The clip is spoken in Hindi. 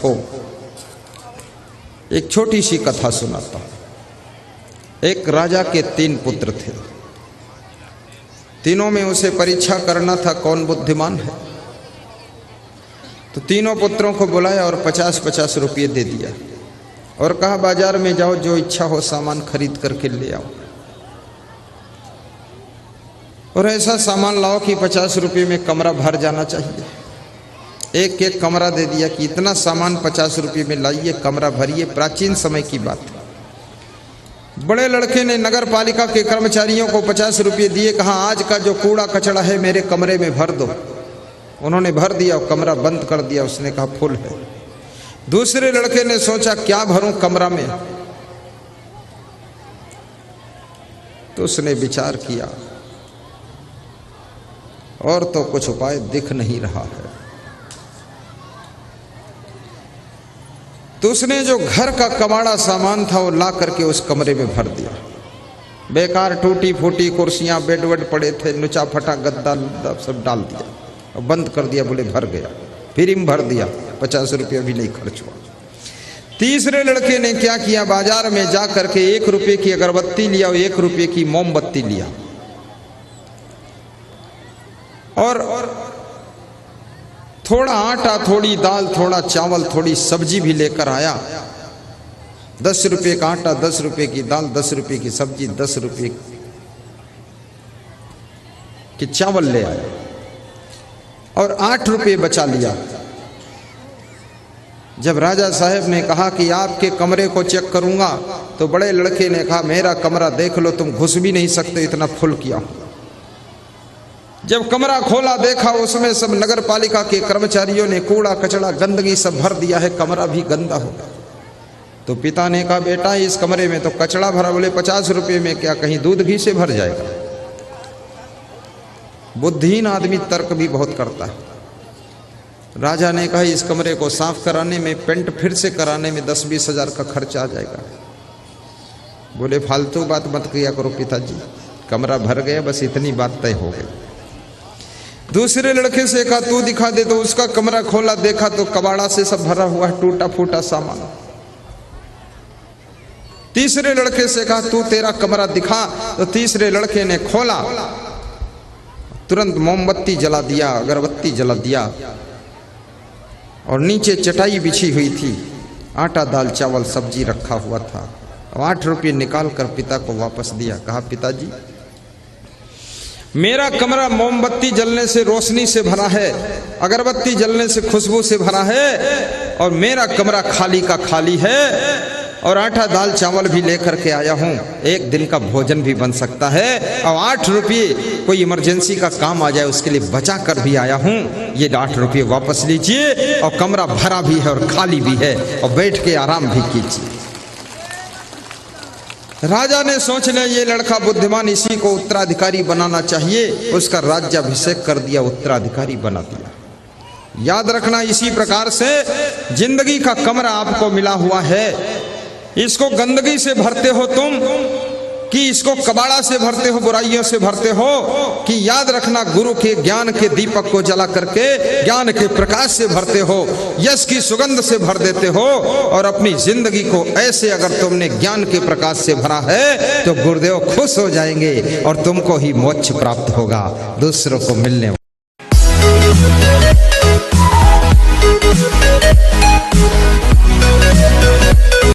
को एक छोटी सी कथा सुनाता हूं। एक राजा के 3 पुत्र थे। तीनों में उसे परीक्षा करना था कौन बुद्धिमान है। तो तीनों पुत्रों को बुलाया और 50-50 रुपये दे दिया और कहा बाजार में जाओ, जो इच्छा हो सामान खरीद करके ले आओ और ऐसा सामान लाओ कि 50 रुपये में कमरा भर जाना चाहिए। एक एक कमरा दे दिया कि इतना सामान 50 रुपये में लाइए, कमरा भरिए। प्राचीन समय की बात है। बड़े लड़के ने नगर पालिका के कर्मचारियों को 50 रुपये दिए, कहा आज का जो कूड़ा कचड़ा है मेरे कमरे में भर दो। उन्होंने भर दिया और कमरा बंद कर दिया। उसने कहा फुल है। दूसरे लड़के ने सोचा क्या भरूं कमरा में, तो उसने विचार किया और तो कुछ उपाय दिख नहीं रहा है। तो उसने जो घर का कबाड़ा सामान था वो ला करके उस कमरे में भर दिया। बेकार टूटी फूटी कुर्सियां, बेड वेड पड़े थे, नुचा फटा गद्दा सब डाल दिया और बंद कर दिया। बोले भर गया। फिर भर दिया, 50 रुपये भी नहीं खर्च हुआ। तीसरे लड़के ने क्या किया, बाजार में जा करके 1 रुपये की अगरबत्ती लिया और 1 रुपये की मोमबत्ती लिया और थोड़ा आटा, थोड़ी दाल, थोड़ा चावल, थोड़ी सब्जी भी लेकर आया। 10 रुपये का आटा, 10 रुपये की दाल, 10 रुपये की सब्जी, 10 रुपये की चावल ले आया और 8 रुपये बचा लिया। जब राजा साहब ने कहा कि आपके कमरे को चेक करूंगा, तो बड़े लड़के ने कहा मेरा कमरा देख लो, तुम घुस भी नहीं सकते, इतना फुल किया। जब कमरा खोला देखा उसमें सब नगर पालिका के कर्मचारियों ने कूड़ा कचड़ा गंदगी सब भर दिया है, कमरा भी गंदा हो गया। तो पिता ने कहा बेटा इस कमरे में तो कचड़ा भरा। बोले 50 रुपये में क्या कहीं दूध घी से भर जाएगा। बुद्धिहीन आदमी तर्क भी बहुत करता है। राजा ने कहा इस कमरे को साफ कराने में, पेंट फिर से कराने में 10-20 हजार का खर्चा आ जाएगा। बोले फालतू बात मत किया करो पिताजी, कमरा भर गया, बस इतनी बात तय हो गई। दूसरे लड़के से कहा तू दिखा दे। तो उसका कमरा खोला, देखा तो कबाड़ा से सब भरा हुआ है, टूटा फूटा सामान। तीसरे लड़के से कहा तू तेरा कमरा दिखा। तो तीसरे लड़के ने खोला, तुरंत मोमबत्ती जला दिया, अगरबत्ती जला दिया और नीचे चटाई बिछी हुई थी, आटा दाल चावल सब्जी रखा हुआ था। 8 रुपये निकाल कर पिता को वापस दिया। कहा पिताजी मेरा कमरा मोमबत्ती जलने से रोशनी से भरा है, अगरबत्ती जलने से खुशबू से भरा है और मेरा कमरा खाली का खाली है और आटा दाल चावल भी लेकर के आया हूं, 1 दिन का भोजन भी बन सकता है और 8 रुपये कोई इमरजेंसी का काम आ जाए उसके लिए बचा कर भी आया हूं। ये 8 रुपये वापस लीजिए और कमरा भरा भी है और खाली भी है और बैठ के आराम भी कीजिए। राजा ने सोच लिया ये लड़का बुद्धिमान, इसी को उत्तराधिकारी बनाना चाहिए। उसका राज्याभिषेक कर दिया, उत्तराधिकारी बना दिया। याद रखना इसी प्रकार से जिंदगी का कमरा आपको मिला हुआ है। इसको गंदगी से भरते हो तुम कि इसको कबाड़ा से भरते हो, बुराइयों से भरते हो, कि याद रखना गुरु के ज्ञान के दीपक को जला करके ज्ञान के प्रकाश से भरते हो, यश की सुगंध से भर देते हो। और अपनी जिंदगी को ऐसे अगर तुमने ज्ञान के प्रकाश से भरा है तो गुरुदेव खुश हो जाएंगे और तुमको ही मोक्ष प्राप्त होगा, दूसरों को मिलने